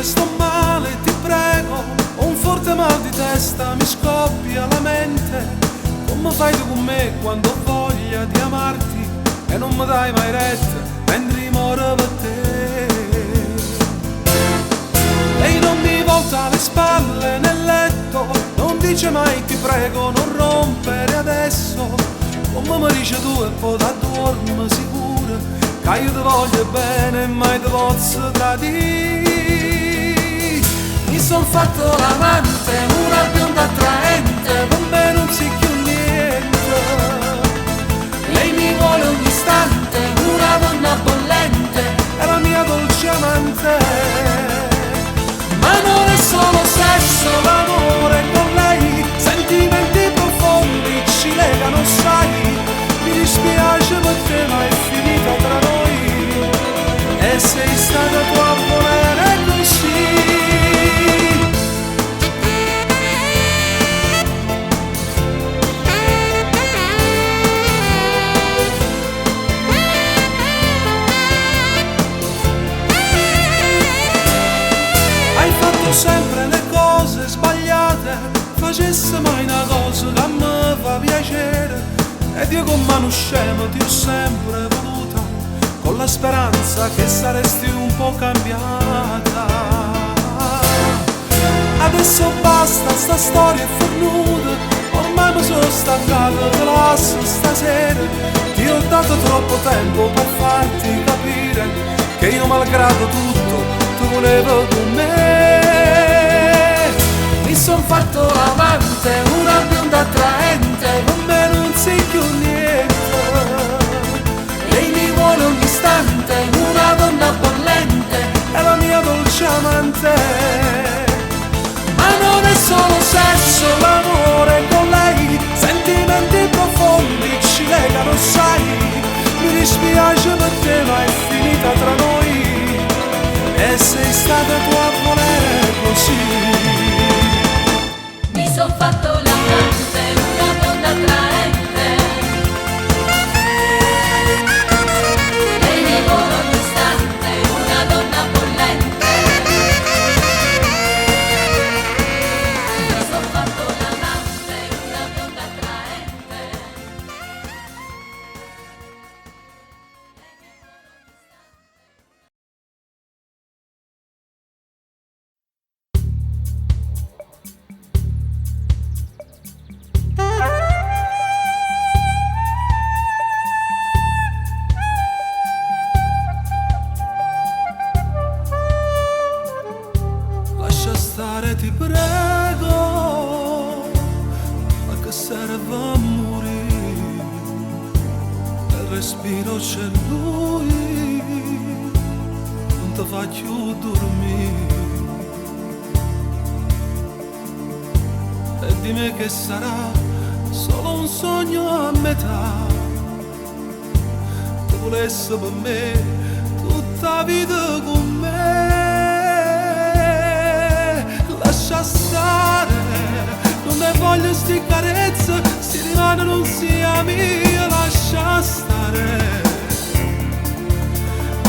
sto male, ti prego, ho un forte mal di testa, mi scoppia la mente. Come fai tu con me quando ho voglia di amarti e non mi dai mai retta mentre moro per te? Lei non mi volta le spalle nel letto, non dice mai ti prego non rompere adesso. Come mi dice tu e poi da dormi sicura che io ti voglio bene e mai ti posso tradire. Mi son fatto l'amante, una bionda attraente, con me non si chiude niente. Lei mi vuole ogni istante, una donna bollente, è la mia dolce amante. Ma non è solo sesso, l'amore con lei, sentimenti profondi ci legano, sai. Mi dispiace perché ma è finita tra noi e sei stata tu a volere così. Hai fatto sempre le cose sbagliate, facesse mai una cosa che a me fa piacere. Ed io con mano scema ti ho sempre voluta, con la speranza che saresti un po' cambiata. Adesso basta, sta storia è fornuta, ormai mi sono stancato, te lo lascio stasera. Ti ho dato troppo tempo per farti capire che io malgrado tutto tu volevo con me. Mi son fatto amante, una bionda attraente, con me non si chiude niente. Lei mi vuole ogni istante, una donna bollente, è la mia dolce amante. Ma non è solo sesso, l'amore con lei, sentimenti profondi ci legano, sai. Mi dispiace perché ma è finita tra noi e sei stata tu a volere così. Mi son fatto l'amante, una donna attraente, lei mi vuole ogni istante, una donna bollente. Mi son fatto l'amante, una donna attraente. Lascia stare ti prego, ma che serve a morire? Nel respiro c'è lui, non ti fa più dormire. E di me che sarà solo un sogno a metà, tu volessi per me tutta la vita con me. Lascia stare, non ne voglio sti carezze, si rimane non sia mia, lascia stare.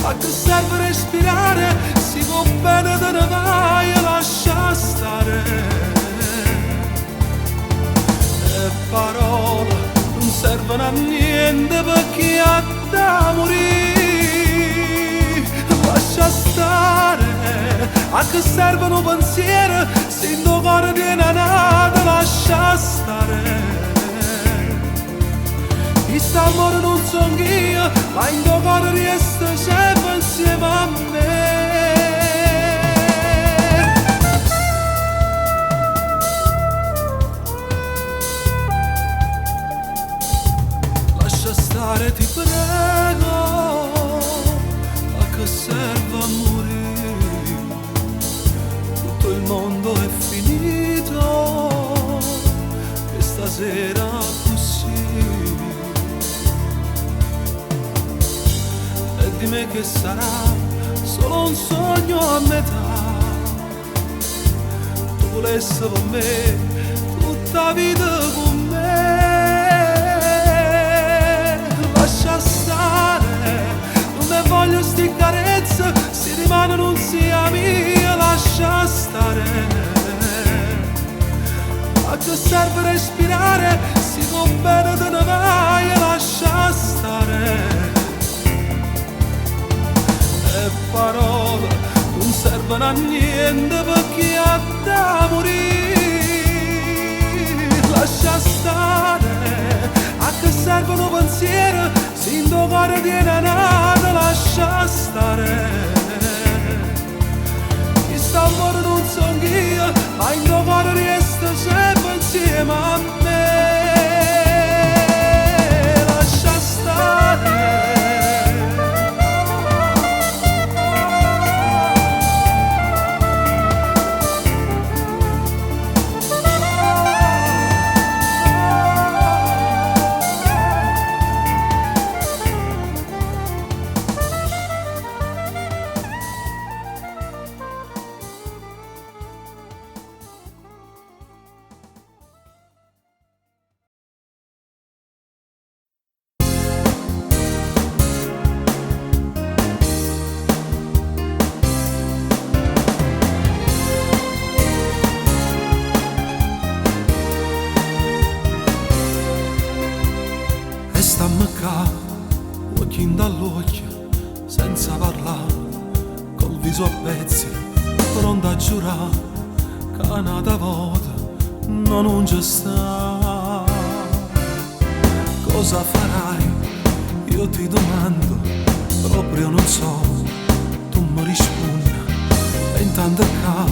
Ma che serve respirare, si può bene te ne vai, lascia stare. E parole non servono a niente per chi ha da morire, lascia stare. A che servono pensieri se in tuo cuore viene nata, lascia stare. Questo amore non son io, ma in tuo cuore resta sempre insieme a me. Lascia stare ti prego, a che serve a morire? Tutto il mondo è finito, che stasera così. E di me che sarà solo un sogno a metà, tu volessi per me tutta la vita con me. Lascia stare, non ne voglio sti carezze, si rimane non sia mia, lascia che serve respirare, si può bene te ne vai e lascia stare. E parole non servono a niente perché ha da morire. Lascia stare, a che servono pensieri, se in tuo cuore tiene nata, lascia stare. Chi sta fuori non so io, ma in tuo cuore resta sempre insieme a me. Lascia stare. E stammi qua, occhio dall'occhio, senza parlare, col viso a pezzi, pronto a giurare, che un'altra volta non c'è sta. Cosa farai? Io ti domando, proprio non so, tu mi rispondi, e intanto qua,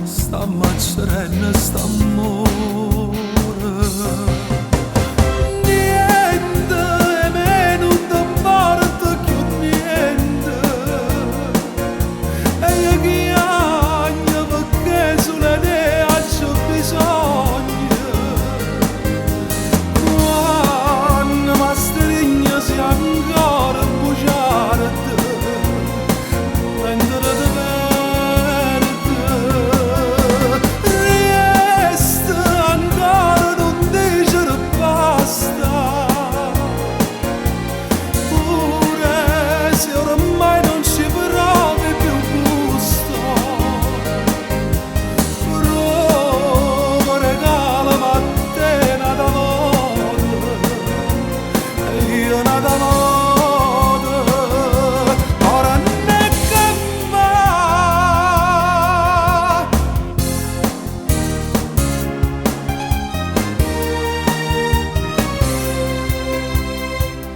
stammi a serena, st'amore.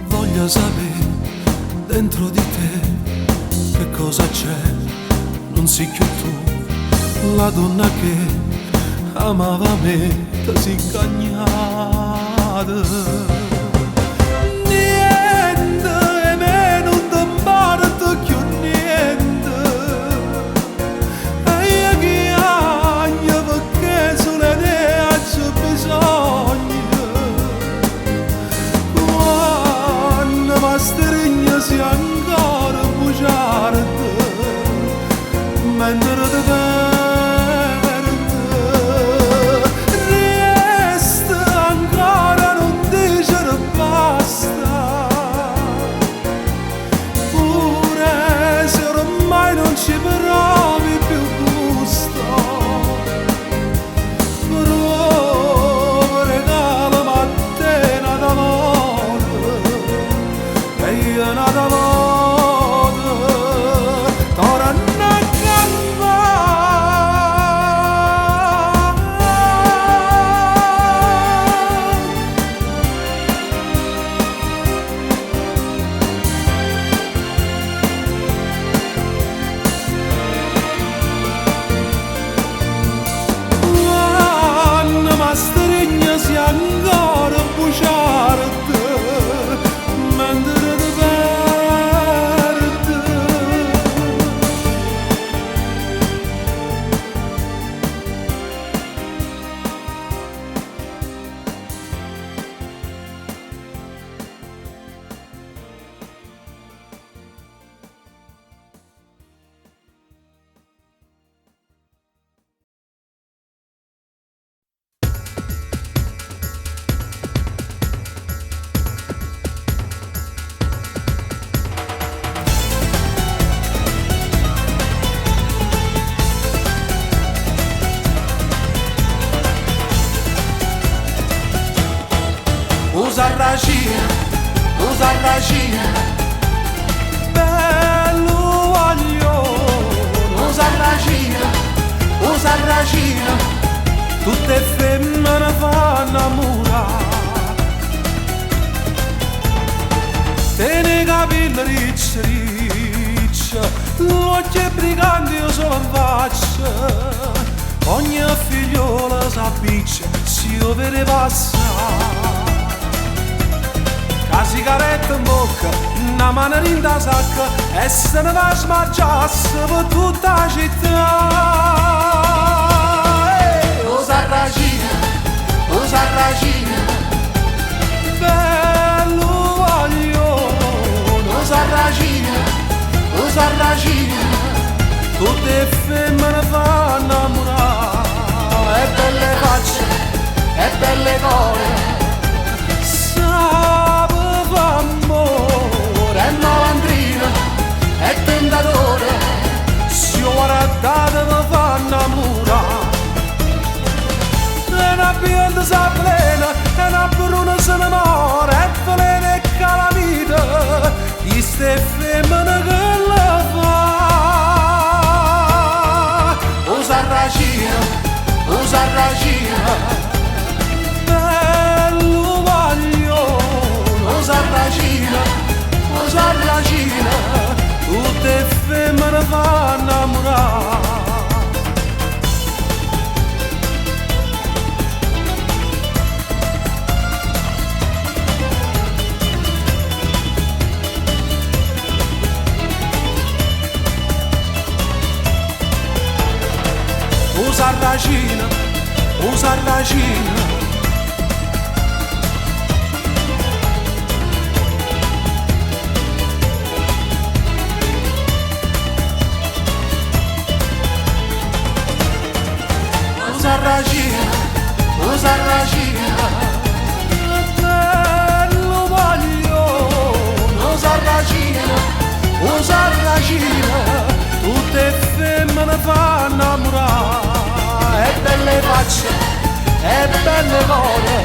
Voglio sapere dentro di te che cosa c'è, non sei più tu, la donna che amava me, ti sei cagnata. Niente e me non ti importa più niente, e io che agno perché solo te ho bisogno. Ma stringhi si ancora bugiarda, mentre ti perde, resta ancora non dice usa ragina, bello guaglione, usa ragina, tutte femmine fanno innamorare. Te ne capelli ricci, ricci, l'occhio è brigante io solo in faccia, ogni figliola s'abbiccia, si io vede passare. La sigaretta in bocca, una mano in da sacca, e se ne va a smargiarsi per tutta la città. Usa ragina, bello guaglione, usa ragina, tutte femmine fanno innamorare, e belle facce, e belle cose. Amore, è malandrina, è tentatore, si guardate mi fa innamorare. E una bionda si plena, e una bruna se ne muore, e velena e calamita, di ste femmine che la fa. Usa ragina, bello guaglione, usa ragina, tutte femmine fanno innamorare. Usa ragina, usa ragina, bello guaglione, usa ragina, tutte femmine fanno innamorare, e belle facce, e belle cose,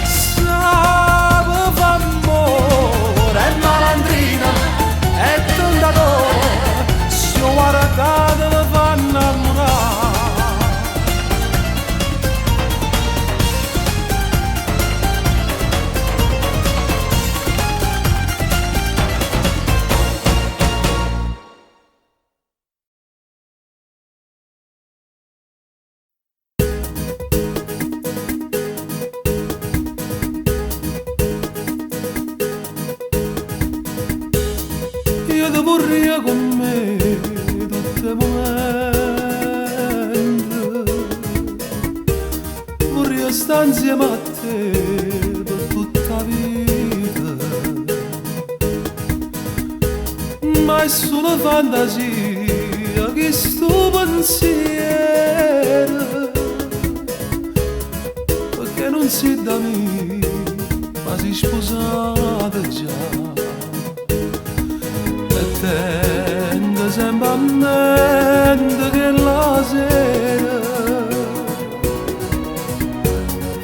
sape fa amore, è malandrina, è tentatore, si guardate mi fa innamorare. Vorrei con me tutti i momenti, vorrei stare insieme a te per tutta la vita, ma è solo fantasia che sto pensiero, perché non si da me, ma si sposate già. Tende sempre a mente che la sera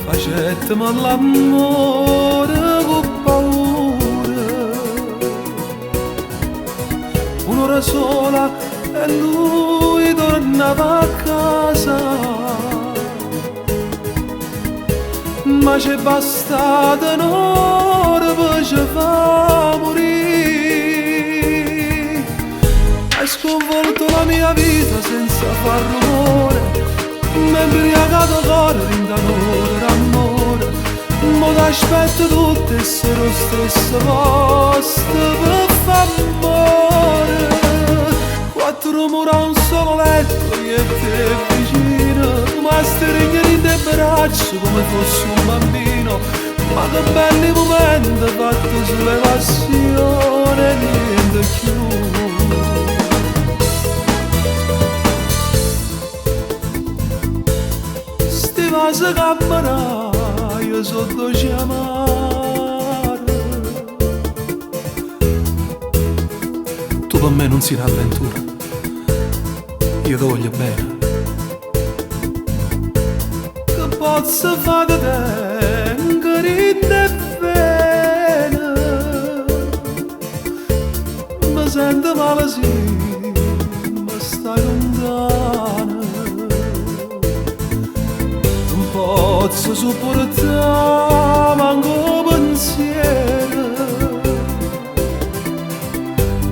facetemi l'amore con paura, un'ora sola e lui tornava a casa, ma c'è bastata un'ora per ci fa morire. Hai sconvolto la mia vita senza far rumore, mi hai imbriagato cuore in d'amore, d'amore, mo t'aspetto tutte e sei lo stesso posto per f'amore. Quattro mura, un solo letto, io e te vicino, ma stringere in te braccio come fossi un bambino, ma che belli momenti fatti sulle passioni e niente più. Se camperà io sotto chiamare, tu per me non sei un'avventura, io ti voglio bene, che posso fare da te, carina e sale sì, ma stai lontana. Non posso sopportare manco pensiero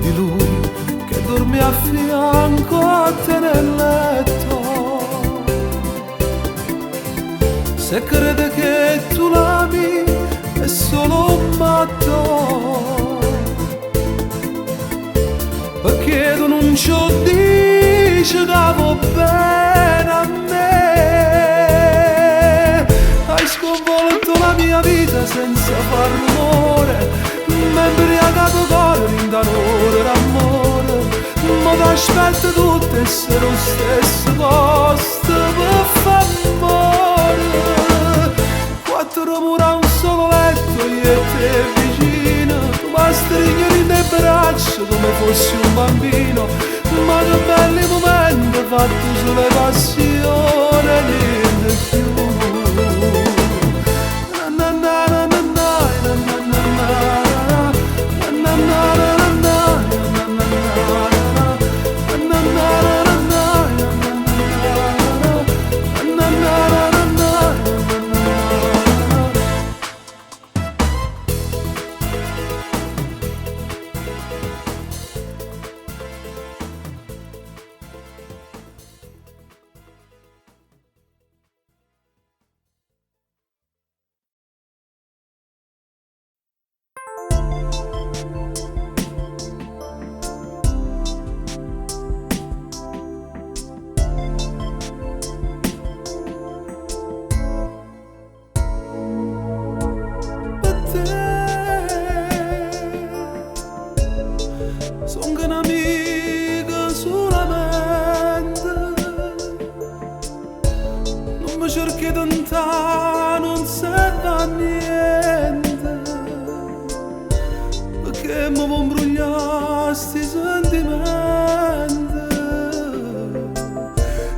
di lui che dorme a fianco a te nel letto. Se crede che tu l'ami è solo un matto, perché tu non ci dici che va bene a me. Hai sconvolto la mia vita senza far rumore, mi hai imbriagato cuore in d'amore d'amore. Ma t'aspetto tutte essere lo stesso posto per f'amore. Quattro mura un solo letto, io e te vicino, tu mi stringi nei braccia come fossi un bambino. Ma che belli momenti fatti sulle passioni, niente più. Cerchi tanta non serve a niente, perché mi vuoi imbrugliare sti sentimenti.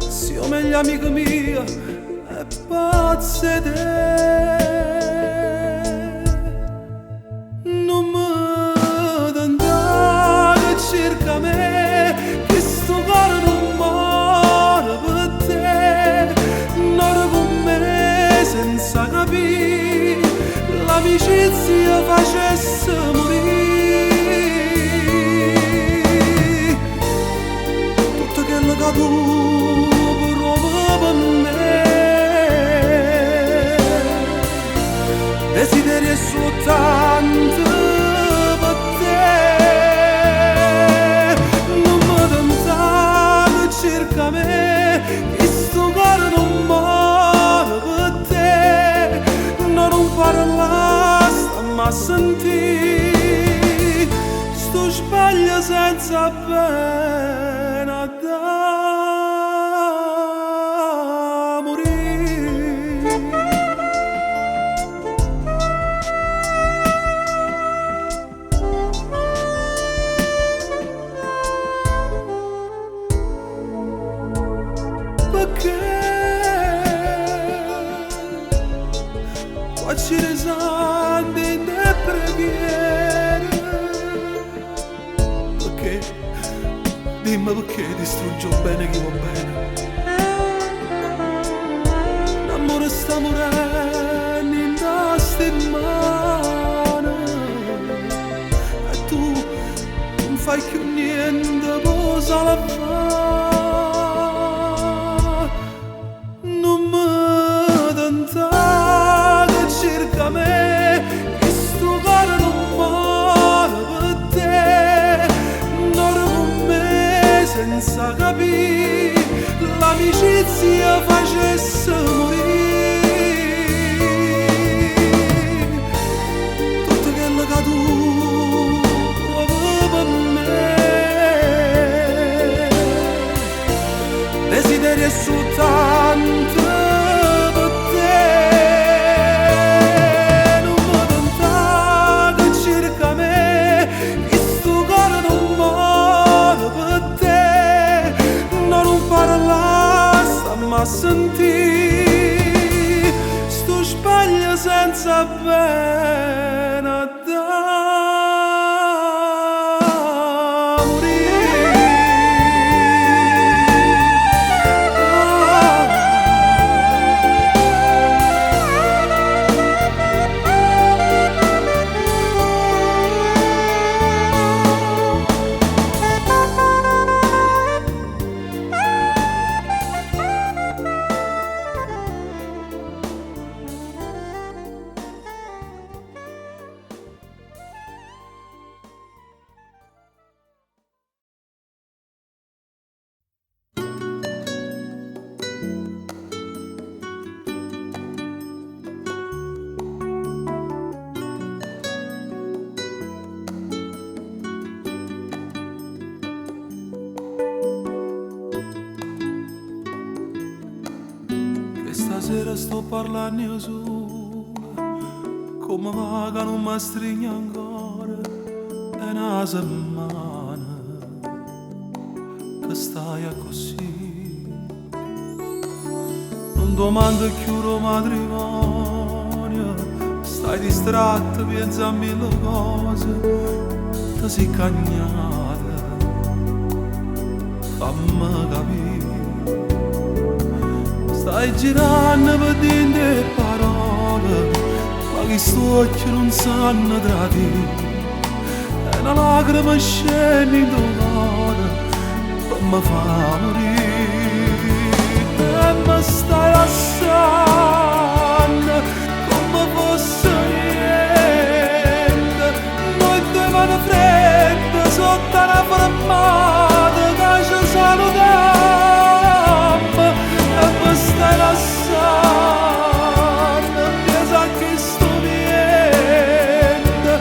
Sia meglio amica mia e pazza di te. Non mi tentare circa me, che sto cuore non muore per te. Senza capire l'amicizia facesse morire tutto quello che tu provi per me. Desideri è soltanto per te. Non mi tentare circa me, che sto cuore non muore per te. Non parlare, stammi a sentire, sto sbaglio senza pena da morire. Perché ci risandi le preghiere? Perché? Dimmi perché distruggi un bene chi va bene. L'amore sta morendo in tasti mani e tu non fai più niente, posa la fare. Non mi tentare circa me, che sto cuore non muore per te. Non con me senza capire l'amicizia facesse morire tutto quello che tu provi per me. Desideri è soltanto a sentire, sto sbaglio senza pena da morire. stasera sto parlando io sola, come va che non mi stringe ancora, è una settimana che stai così. Non domando più lo matrimonio, stai distratto, pensi a mille cose, ti sei cagnata, fammi capire. Stai girando per dire parole, ma che sto occhio non sanno tradire. E una lacrima scende in tuo cuore, per mi fa morire. E mi stai lasciando come fosse niente. Noi due mani fredde sotto una fermata che ci salutiamo. E mi stai lasciando, pensa che sto niente.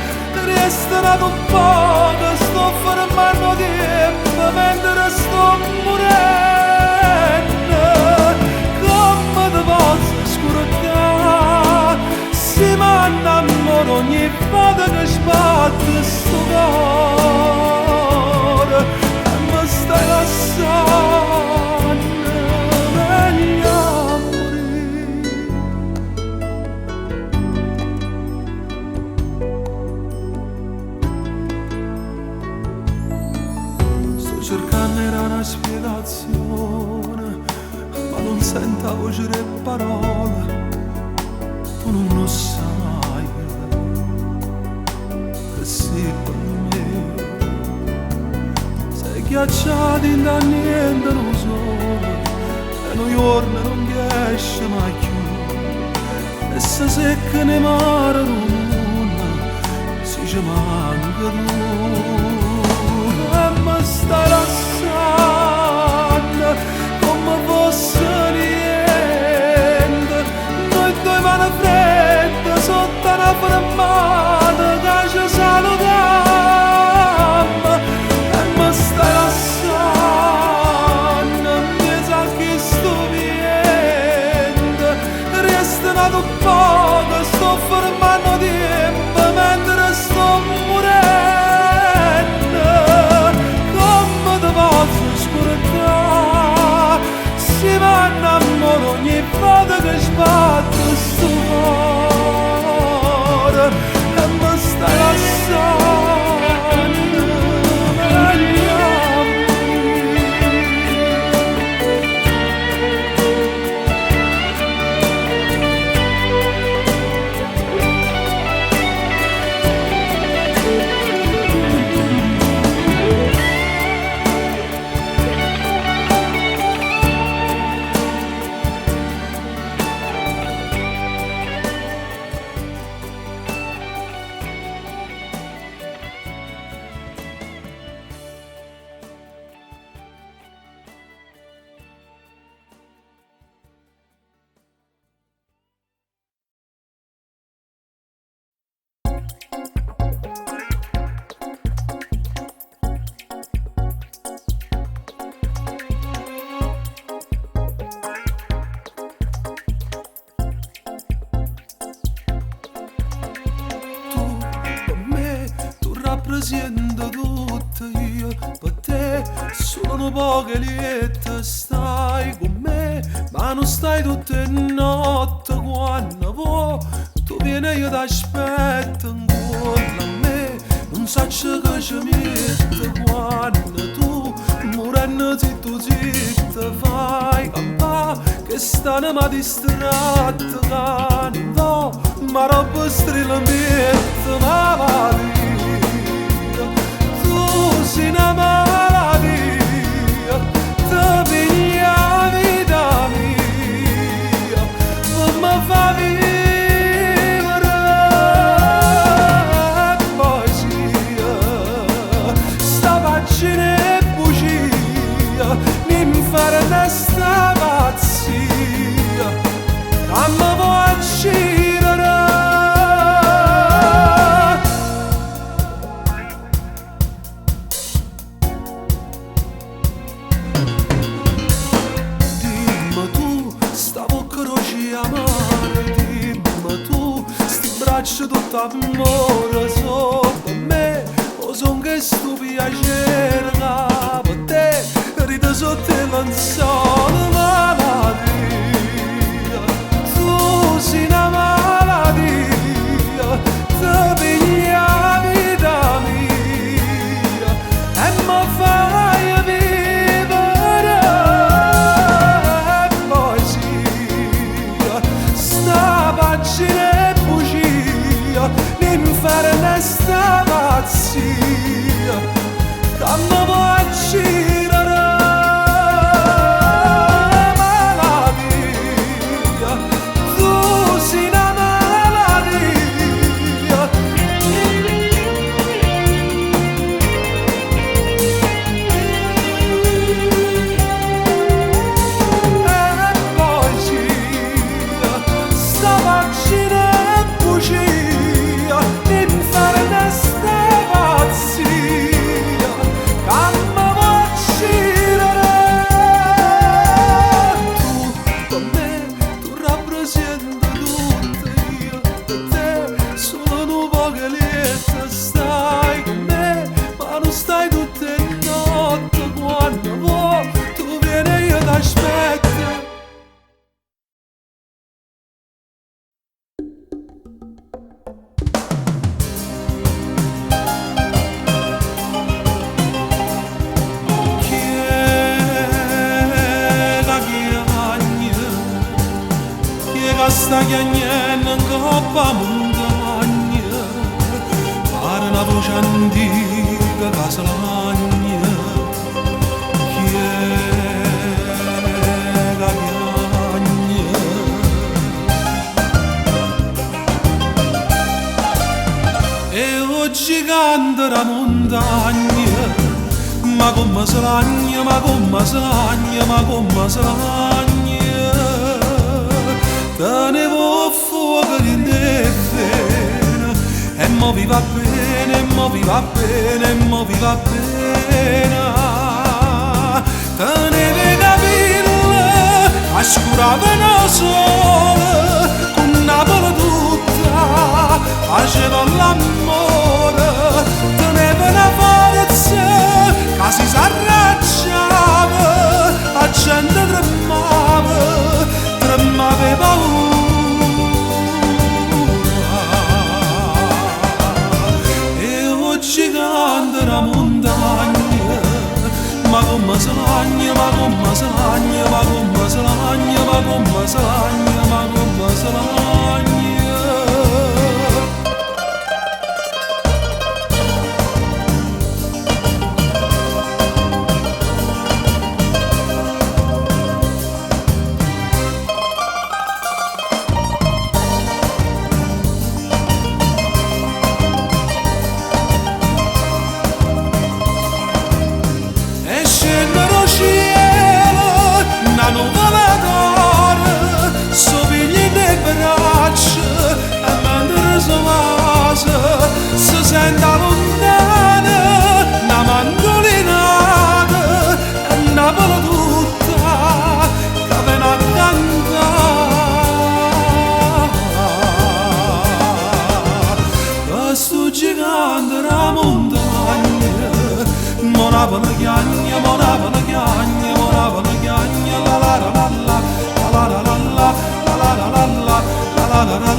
Restano un po' che sto fermando tempo mentre sto morendo. Come ti posso scordare se mi innamoro ogni volta che sbatte sto cuore. E mi stai lasciando negli amori. Sto cercando una spiegazione, ma non sento la voce e parole. Tu non lo sai, che sei per me. Sei ghiacciato in da niente non solo, e noi giorni non riesce mai più. E se secca ne mare non si ci manca tu. E mi stai lasciando come fosse niente. Noi due mani fredde sotto una fermata che ci salutiamo. E mi stai lasciando, pensa che sto niente. Restano un po' che sto fermando tempo mentre sto morendo. Come ti posso scordare se mi innamoro ogni volta che sbatte sto cuore. E mi stai lasciando negli amori. Rappresento tutto io, per te sono poche liette, stai con me, ma non stai tutte notte. Quando vuoi tu vieni io ti aspetto ancora. A me non so che ci mette quando tu morendo zitto zitto fai campà, che stanno ma distratto canto, ma roba strilla mette ma va via. Tu sei una malattia, ti piglia la vita mia, non mi fa vivere poesia. Sta pagina è bugia, l'inferno sta pazzia, non mi può uccidere. faccio tutto amore sopra me, o son che sto piacere da per te, ride sotto il lenzuolo malattia, tu sei una malattia, ti pigli la vita mia e mi fai vivere poesia, sta pagina è bugia, l'inferno è sta pazzia, che mi può girare malattia, tu sei una malattia. Poesia, sta pagina è bugia, l'inferno è sta pazzia, che mi può girare. Tu con me, tu rappresenti tutto io, per te sono un po' che lieta, stai con me, ma non stai tutte le notti, quando vuoi tu vieni e io t'aspetto. Sta chiagnendo in coppa montagna, pare una voce antica che si lagna. Chi è che chiagna? E oggi canta la montagna, ma come si lagna, ma come si lagna, ma come si lagna. Tenevo fuoco di indifferenza e mo vi va bene, e mo vi va bene, e mo vi va bene. Tenevi capire, ascuravano sole, con Napoli tutta faceva l'amore. Tenevi una forza che si s'arracciava, la gente tremava, tremava paura. E oggi canta la montagna, ma come si lagna, ma come si lagna, ma come si lagna, ma come si lagna, ma come si lagna. Senta lontana, una mandolinata, e Napoli tutta che viene a cantare. Questo gigante della montagna, mo Napoli chiagna, mo Napoli chiagna, mo Napoli chiagna, la la la la la, la la la la, la la la la la, la la la la.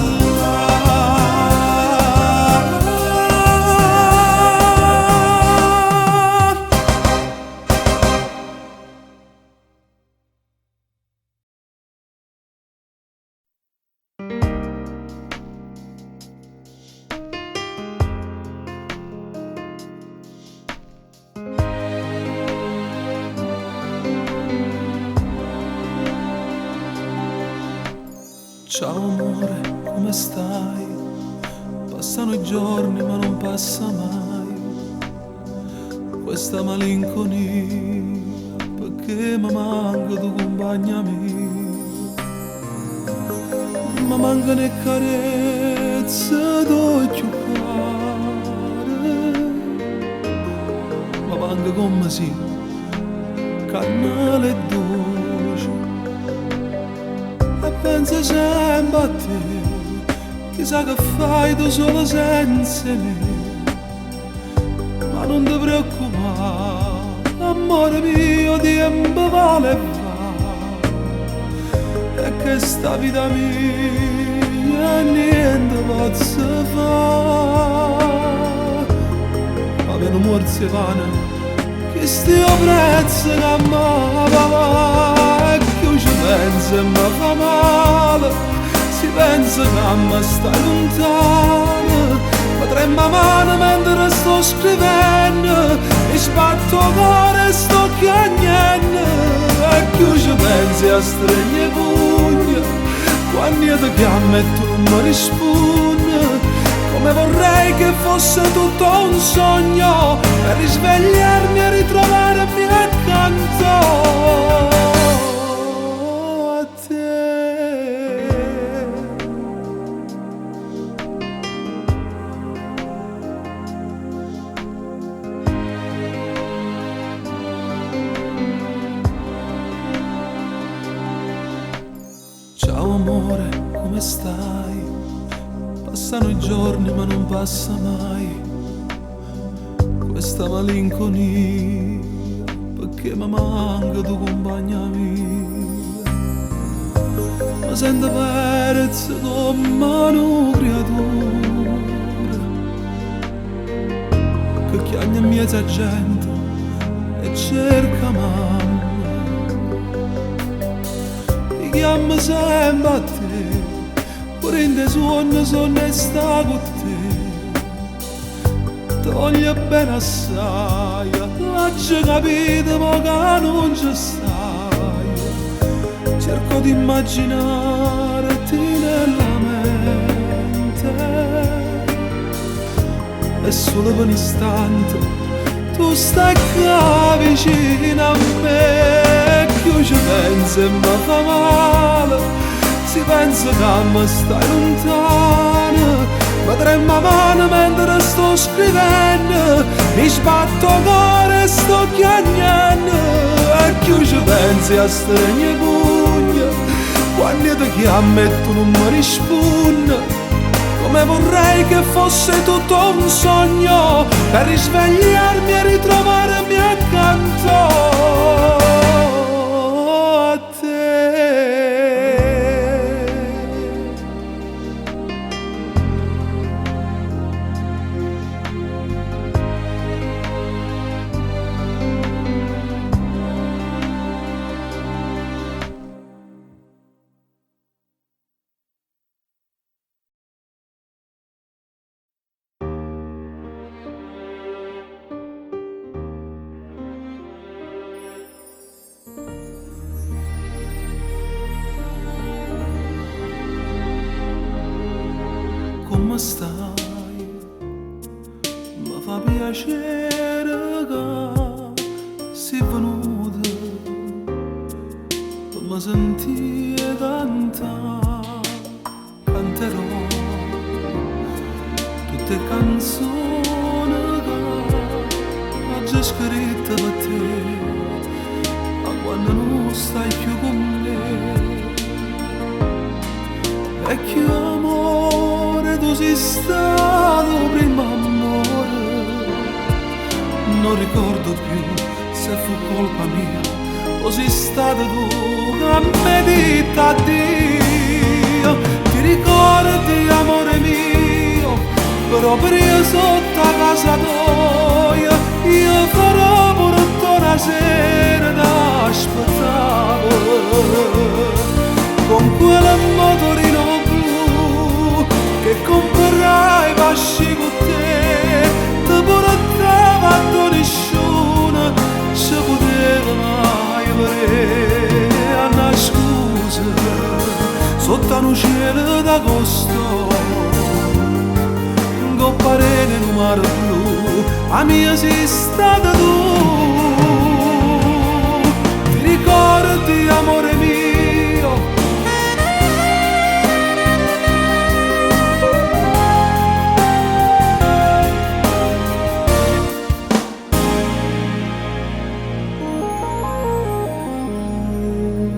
Ciao amore, come stai? Passano i giorni ma non passa mai questa malinconia, perché mi manca tu compagna mia. Mi mancano le carezze d'occhio care, mi manca come si carnale e dolce, e penso sempre a te chissà che fai tu solo senza me, ma non ti preoccupare, amore mio, tempo vale e va, e che sta vita mia niente posso fare, ma per un morse vana che stia prezzo che amava, e che ci pensa e mi fa male, si pensa che mi stai lontano, ma trema mano mentre sto scrivendo, e sbatto cuore e sto chiagnendo, e che ci pensi a stregne pugna, quando io ti chiamo e tu non mi rispondi, come vorrei che fosse tutto un sogno, per risvegliarmi e ritrovarmi accanto a te. Ciao amore, come stai? Passano i giorni ma non passa mai questa malinconia, perché mi manca tu compagna mia, mi sento perso come una creatura che chiama in mezzo gente e cerca mamma, mi chiama sempre a te, pure in te sonno e sta con te, ti voglio bene assai, faccio capire ma che non ci stai, cerco di immaginarti nella mente, e solo per un istante tu stai qua vicino a me, che io ci penso e mi fa male, si pensa che mi stai lontano, ma trema mano mentre sto scrivendo, mi sbatto cuore e sto chiagnendo, e che ci pensi a stregne pugna, quando io ti chiamo e tu non mi rispondi, come vorrei che fosse tutto un sogno, per risvegliarmi e ritrovarmi accanto a te. Come stai? Mi fa piacere che sei venuta per mi sentire cantare, canterò tutte canzoni che ho già scritto per te, ma quando non stai più con me, vecchio amore, tu sei stato prima amore, non ricordo più se fu colpa mia o sei stato tu che mi dite addio. Ti ricordi amore mio, proprio sotto a casa tua, io farò pure una sera da aspettavo, con quel motorino blu che comprerai pasci con te, ti portava a nessuno ci poteva mai vedere, a una scusa sotto un cielo d'agosto, con parene in un mare blu, a mia sei stata tu. Ti ricordi amore mio?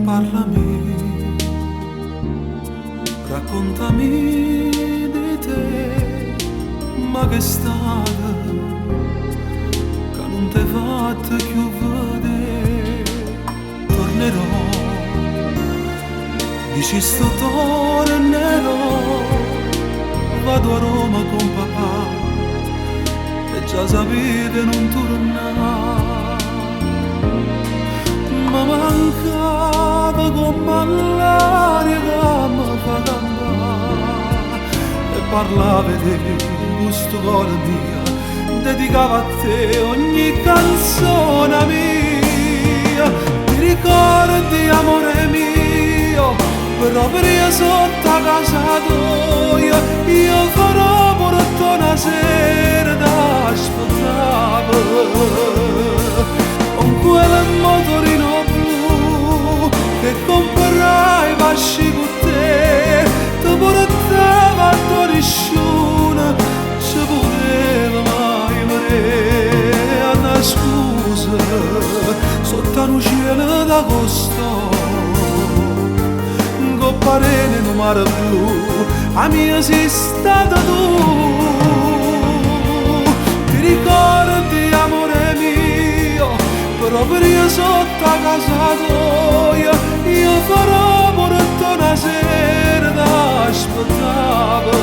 Parlami, raccontami te, ma che strada che non ti fatta più vedere. Tornerò, dici sto tornerò, vado a Roma con papà e già sapete non tornare. Ma mancava come l'aria che mi fa cantare e parlava di questo cuore mio, dedicava a te ogni canzone mia. Ti ricordi amore mio, proprio sotto a casa tua, io farò pure una sera da aspettare con quel motorino blu che comprerai vasci con te, ti portava a tua nessuno ci poteva mai vedere. Anna scusa sotto un cielo d'agosto con parene in un mare blu, a mia sei stata tu. Ti ricordi amore mio, proprio sotto a casa tua, io farò pure una sera da aspettare.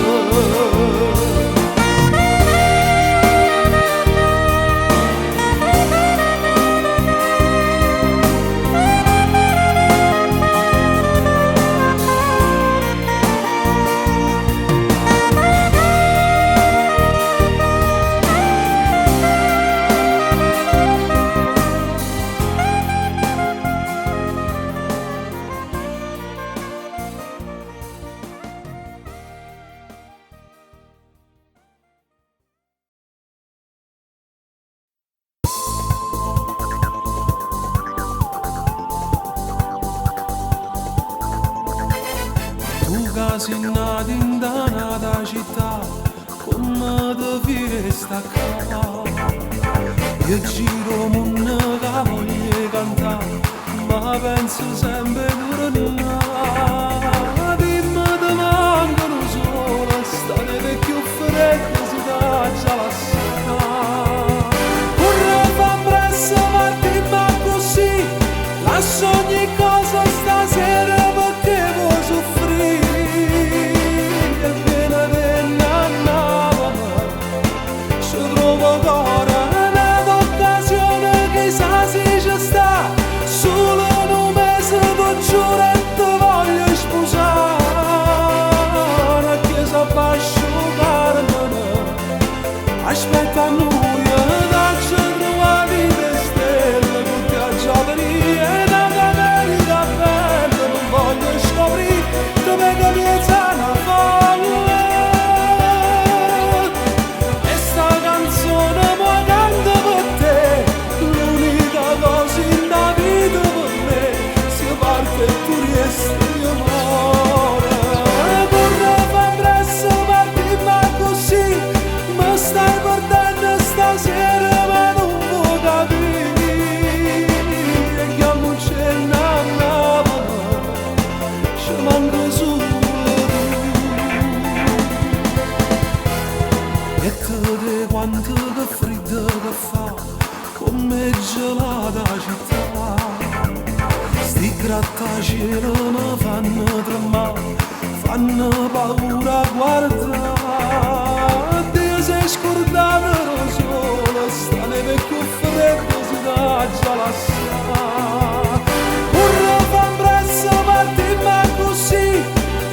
Sei nata in danata città, come devi staccare. Io giro munna che voglio cantare, ma penso sempre a tornare. Dimmi te mancano solo, state vecchio freddo, si dà già lasciare. Vorrei far presto, ma dimmi così, lascio ogni cosa stasera perché vuoi soffrire. Aspetta noi, dacci trovare le stelle, tutti a giovani e nata merita bella, non voglio scoprire dove comincia una folla. E sta canzone mi canta per te, l'unica cosa in la vita per me, se parte e tu resti mio amore. Vorrei far presto, ma dimmi così, ma stai perdendo stasera ma non può capire che non c'è nada, ci manca solo tu. E te quanto che freddo che fa, come gelata città, sti grattacieli mi fanno tremare, fanno paura a guardare. Sei scordato non solo, sta neve più freddo si dà già lasciare. Vorrei far presto ma dimmi così,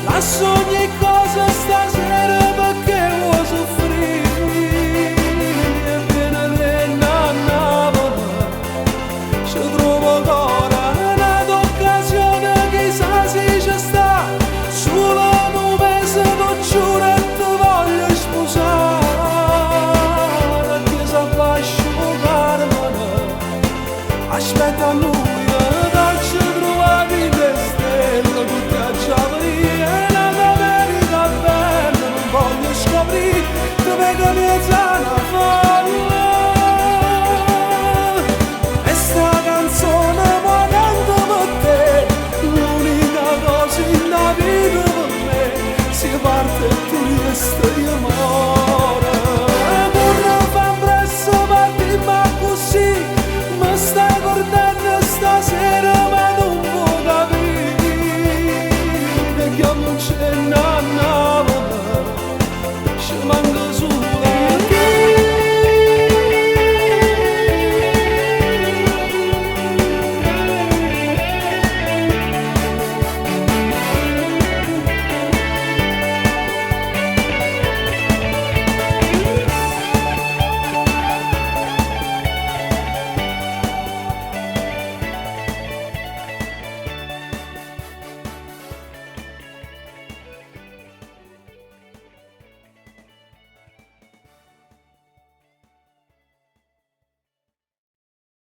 lascio ogni cosa stasera perché vuoi soffrire. E viene nannava, ci trovo ancora un'occasione, chissà se ci sta, solo un mese non c'è. tu resti amare.